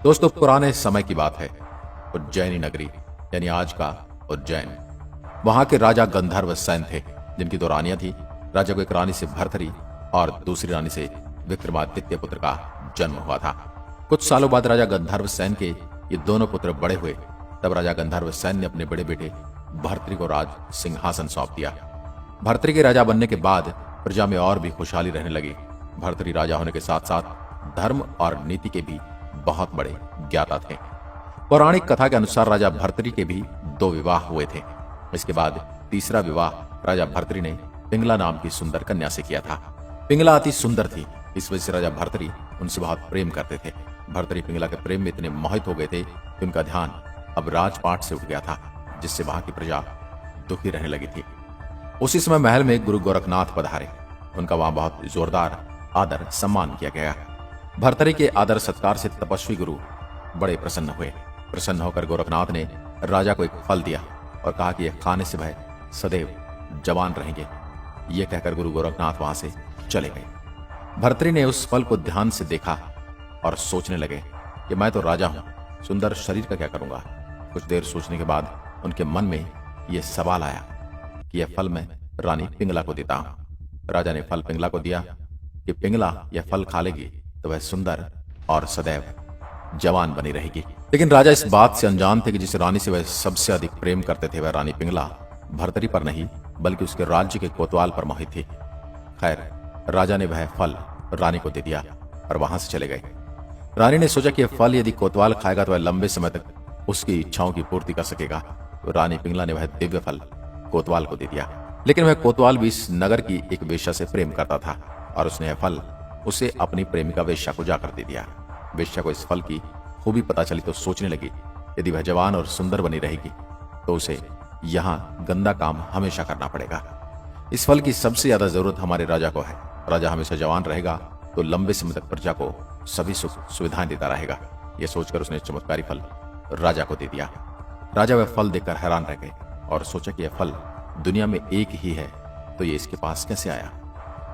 दोस्तों, पुराने समय की बात है। उज्जैनी नगरी यानी आज का उज्जैन। वहां के राजा गंधर्व सेन थे, जिनकी दो रानियां थी। राजा को एक रानी से भर्तरी और दूसरी रानी से विक्रमादित्य पुत्र का जन्म हुआ था। कुछ सालों बाद राजा गंधर्व सेन के ये दोनों पुत्र बड़े हुए। तब राजा गंधर्व सेन ने अपने बड़े बेटे भर्तरी को राज सिंहासन सौंप दिया। भर्तरी के राजा बनने के बाद प्रजा में और भी खुशहाली रहने लगी। भर्तरी राजा होने के साथ साथ धर्म और नीति के भी बहुत बड़े ज्ञाता थे। पौराणिक कथा के अनुसार राजा भर्तरी के भी 2 विवाह हुए थे। इसके बाद तीसरा विवाह राजा भर्तरी ने पिंगला नाम की सुंदर कन्या से किया था। पिंगला अति सुंदर थी, इस वजह से राजा भर्तरी उनसे बहुत प्रेम करते थे। भर्तरी पिंगला के प्रेम में इतने मोहित हो गए थे कि उनका ध्यान अब राजपाट से उठ गया था, जिससे वहां की प्रजा दुखी रहने लगी थी। उसी समय महल में गुरु गोरखनाथ पधारे। उनका वहां बहुत जोरदार आदर सम्मान किया गया। भर्तरी के आदर सत्कार से तपस्वी गुरु बड़े प्रसन्न हुए। प्रसन्न होकर गोरखनाथ ने राजा को एक फल दिया और कहा कि यह खाने से वह सदैव जवान रहेंगे। यह कहकर गुरु गोरखनाथ वहां से चले गए। भर्तरी ने उस फल को ध्यान से देखा और सोचने लगे कि मैं तो राजा हूं, सुंदर शरीर का क्या करूंगा। कुछ देर सोचने के बाद उनके मन में यह सवाल आया कि यह फल मैं रानी पिंगला को देता हूं। राजा ने फल पिंगला को दिया कि पिंगला यह फल खा लेगी तो वह सुंदर और सदैव जवान बनी रहेगी। लेकिन राजा इस बात से अनजान थे कि जिस रानी से वह सबसे अधिक प्रेम करते थे, वह रानी पिंगला भर्तरी पर नहीं बल्कि उसके राज्य के कोतवाल पर मोहित थी। खैर, राजा ने वह फल रानी को दे दिया और वहां से चले गए। रानी ने सोचा कि यह फल यदि कोतवाल खाएगा तो वह लंबे समय तक उसकी इच्छाओं की पूर्ति कर सकेगा। तो रानी पिंगला ने वह दिव्य फल कोतवाल को दे दिया। लेकिन वह कोतवाल भी इस नगर की एक वेश्या से प्रेम करता था और उसने यह फल उसे अपनी प्रेमिका वेश्या को जाकर दे दिया। वेश्या को इस फल की खूबी पता चली तो सोचने लगी, यदि वह जवान और सुंदर बनी रहेगी तो उसे यहाँ गंदा काम हमेशा करना पड़ेगा। इस फल की सबसे ज्यादा जरूरत हमारे राजा को है। राजा हमेशा जवान रहेगा तो लंबे समय तक प्रजा को सभी सुख सुविधाएं देता रहेगा। यह सोचकर उसने चमत्कारी फल राजा को दे दिया। राजा वह फल देखकर हैरान रह गए और सोचा कि यह फल दुनिया में एक ही है, तो ये इसके पास कैसे आया।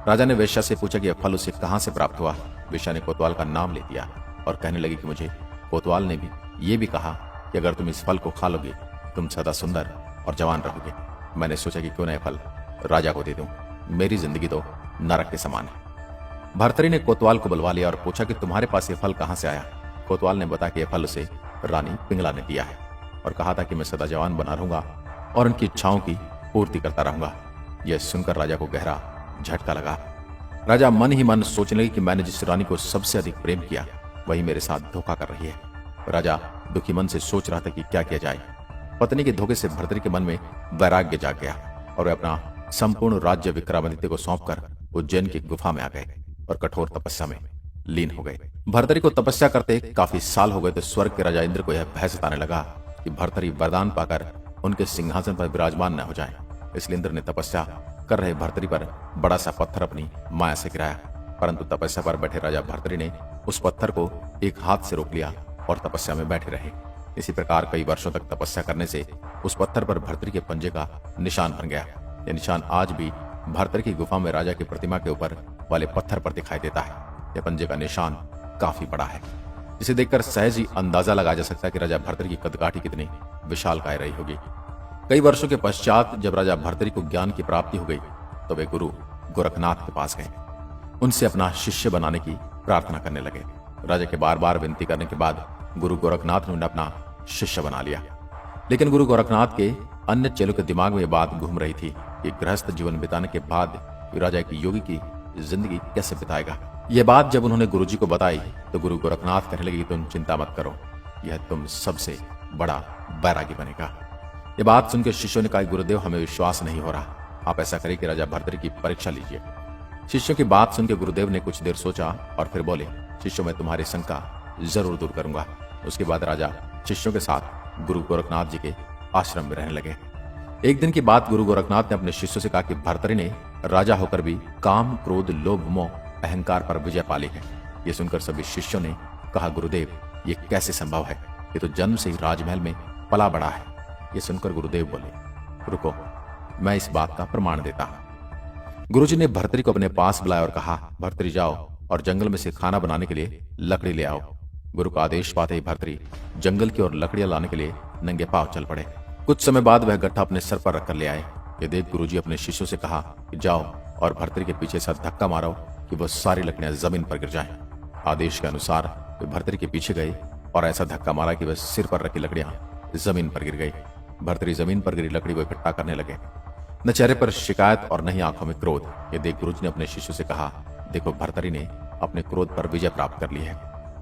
राजा ने वेश्या से पूछा कि यह फल उसे कहां से प्राप्त हुआ। वेश्या ने कोतवाल का नाम ले दिया और कहने लगी कि मुझे कोतवाल ने भी ये भी कहा कि अगर तुम इस फल को खा लोगे तुम सदा सुंदर और जवान रहोगे। मैंने सोचा कि क्यों न यह फल राजा को दे दूं, मेरी जिंदगी तो नरक के समान है। भर्तरी ने कोतवाल को बुलवा लिया और पूछा कि तुम्हारे पास यह फल कहां से आया। कोतवाल ने बताया कि यह फल उसे रानी पिंगला ने दिया है और कहा था कि मैं सदा जवान बना रहूंगा और उनकी इच्छाओं की पूर्ति करता रहूंगा। यह सुनकर राजा को गहरा झटका लगा। राजा मन ही मन सोचने लगे कि मैंने जिस रानी को सबसे अधिक प्रेम किया वही मेरे साथ धोखा कर रही है। राजा दुखी मन से सोच रहा था कि क्या किया जाए। पत्नी के धोखे से भर्तरी के मन में वैराग्य जाग गया और वे अपना संपूर्ण राज्य विक्रमादित्य को सौंपकर उज्जैन की गुफा में आ गए और कठोर तपस्या में लीन हो गए। भर्तरी को तपस्या करते काफी साल हो गए तो स्वर्ग के राजा इंद्र को यह भय सताने लगा कि भर्तरी वरदान पाकर उनके सिंहासन पर विराजमान न हो जाए। इसलिए इंद्र ने तपस्या कर रहे भर्तरी पर बड़ा सा पत्थर अपनी माया से गिराया, परंतु तपस्या पर बैठे राजा भर्तरी ने उस पत्थर को एक हाथ से रोक लिया और तपस्या में बैठे रहे। इसी प्रकार कई वर्षों तक तपस्या करने से उस पत्थर पर भर्तरी के पंजे का निशान बन गया। यह निशान आज भी भर्तरी की गुफा में राजा की प्रतिमा के ऊपर वाले पत्थर पर दिखाई देता है। यह पंजे का निशान काफी बड़ा है, जिसे देखकर सहज ही अंदाजा लगाया जा सकता है कि राजा भर्तरी की कदकाठी कितनी विशालकाय रही होगी। कई वर्षों के पश्चात जब राजा भर्तरी को ज्ञान की प्राप्ति हो गई तो वे गुरु गोरखनाथ के पास गए। उनसे अपना शिष्य बनाने की प्रार्थना करने लगे। राजा के बार बार विनती करने के बाद गुरु गोरखनाथ ने उन्हें अपना शिष्य बना लिया। लेकिन गुरु गोरखनाथ के अन्य चेलों के दिमाग में यह बात घूम रही थी कि गृहस्थ जीवन बिताने के बाद राजा की योगी की जिंदगी कैसे बिताएगा। यह बात जब उन्होंने गुरुजी को बताई तो गुरु गोरखनाथ कहने लगे, तुम चिंता मत करो, यह तुम सबसे बड़ा बैरागी बनेगा। यह बात सुनकर शिष्यों ने कहा, गुरुदेव हमें विश्वास नहीं हो रहा, आप ऐसा करिए कि राजा भर्तरी की परीक्षा लीजिए। शिष्यों की बात सुनकर गुरुदेव ने कुछ देर सोचा और फिर बोले, शिष्यों मैं तुम्हारी शंका जरूर दूर करूंगा। उसके बाद राजा शिष्यों के साथ गुरु गोरखनाथ जी के आश्रम में रहने लगे। एक दिन की बात गुरु गोरखनाथ ने अपने शिष्यों से कहा कि भर्तरी ने राजा होकर भी काम, क्रोध, लोभ, मोह, अहंकार पर विजय पाली है। यह सुनकर सभी शिष्यों ने कहा, गुरुदेव ये कैसे संभव है, ये तो जन्म से ही राजमहल में पला बड़ा है। यह सुनकर गुरुदेव बोले, रुको, मैं इस बात का प्रमाण देता हूं। गुरुजी ने भर्तरी को अपने पास बुलाया और कहा, भर्तरी जाओ और जंगल में से खाना बनाने के लिए लकड़ी ले आओ। गुरु का आदेश पाते ही भर्तरी जंगल की ओर लकड़ियां लाने के लिए नंगे पांव चल पड़े। कुछ समय बाद वह गट्ठा अपने सर पर रखकर ले आए। ये देख गुरुजी अपने शिष्यों से कहा कि जाओ और भर्तरी के पीछे से धक्का मारो कि वह सारी लकड़ियां जमीन पर गिर जाएं। आदेश के अनुसार वे भर्तरी के पीछे गए और ऐसा धक्का मारा कि वह सिर पर रखी लकड़ियां जमीन पर गिर गई। भर्तरी जमीन पर गिरी लकड़ी को इकट्ठा करने लगे, न चेहरे पर शिकायत और न ही आंखों में क्रोध। ये देख गुरुजी ने अपने शिष्यों से कहा, देखो भर्तरी ने अपने क्रोध पर विजय प्राप्त कर ली है।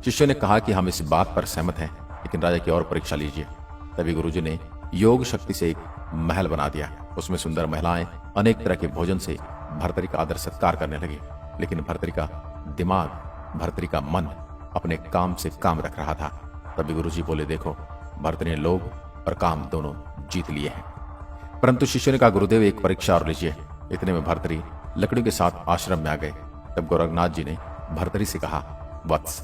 शिष्यों ने कहा कि हम इस बात पर सहमत हैं, लेकिन राजा की और परीक्षा लीजिए। तभी गुरुजी ने योग शक्ति से एक महल बना दिया। उसमें सुंदर महिलाएं अनेक तरह के भोजन से भर्तरी का आदर सत्कार करने लगी, लेकिन भर्तरी का दिमाग, भर्तरी का मन अपने काम से काम रख रहा था। तभी गुरुजी बोले, देखो भर्तरी ने लोभ और काम दोनों जीत लिए हैं। परंतु शिष्यों ने कहा, गुरुदेव एक परीक्षा और लीजिए। इतने में भर्तरी लकड़ियों के साथ आश्रम में आ गए। तब गोरखनाथ जी ने भर्तरी से कहा, वत्स,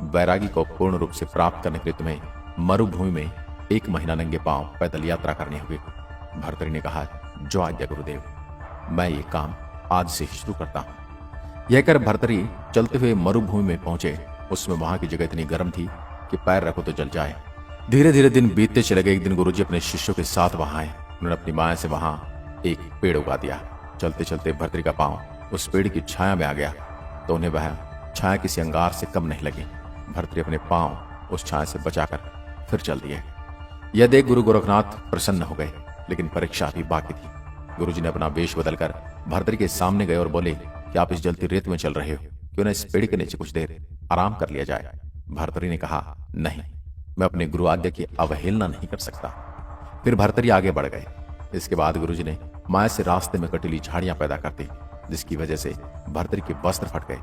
वैरागी को पूर्ण रूप से प्राप्त करने के लिए तुम्हें मरुभूमि में 1 महीना नंगे पांव पैदल यात्रा करनी होगी। भर्तरी ने कहा, जो आज्ञा गुरुदेव, मैं ये काम आज से ही शुरू करता हूं। यह कर भर्तरी चलते हुए मरुभूमि में पहुंचे। उसमें वहां की जगह इतनी गर्म थी कि पैर रखो तो जल जाए। धीरे धीरे दिन बीतते चले गए। एक दिन गुरुजी अपने शिष्यों के साथ वहां आए। उन्होंने अपनी माया से वहां एक पेड़ उगा दिया। चलते चलते भर्तरी का पांव उस पेड़ की छाया में आ गया तो उन्हें वह छाया किसी अंगार से कम नहीं लगी। भर्तरी अपने पांव उस छाया से बचाकर फिर चल दिए। यह देख गुरु गोरखनाथ प्रसन्न हो गए, लेकिन परीक्षा अभी बाकी थी। गुरुजी ने अपना वेश बदलकर भर्तरी के सामने गए और बोले कि आप इस जलती रेत में चल रहे हो, क्यों न इस पेड़ के नीचे कुछ देर आराम कर लिया जाए। भर्तरी ने कहा, नहीं, मैं अपने गुरु आज्ञा की अवहेलना नहीं कर सकता। फिर भर्तरी आगे बढ़ गए। इसके बाद गुरुजी ने माया से रास्ते में कटीली झाड़ियां पैदा कर दी, जिसकी वजह से भर्तरी के वस्त्र फट गए।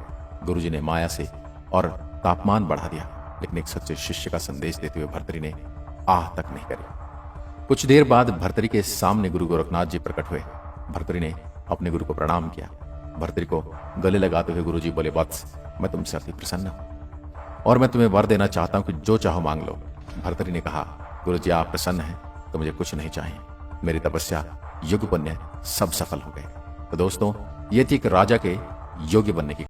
गुरुजी ने माया से और तापमान बढ़ा दिया, लेकिन एक सच्चे शिष्य का संदेश देते हुए भर्तरी ने आह तक नहीं करी। कुछ देर बाद भर्तरी के सामने गुरु गोरखनाथ जी प्रकट हुए। भर्तरी ने अपने गुरु को प्रणाम किया। भर्तरी को गले लगाते हुए गुरुजी बोले, वत्स, मैं तुमसे अति प्रसन्न हूं और मैं तुम्हें वर देना चाहता हूं कि जो चाहो मांग लो। भर्तरी ने कहा, गुरुजी आप प्रसन्न हैं तो मुझे कुछ नहीं चाहिए। मेरी तपस्या, युग पुण्य सब सफल हो गए। तो दोस्तों, ये थी एक राजा के योग्य बनने की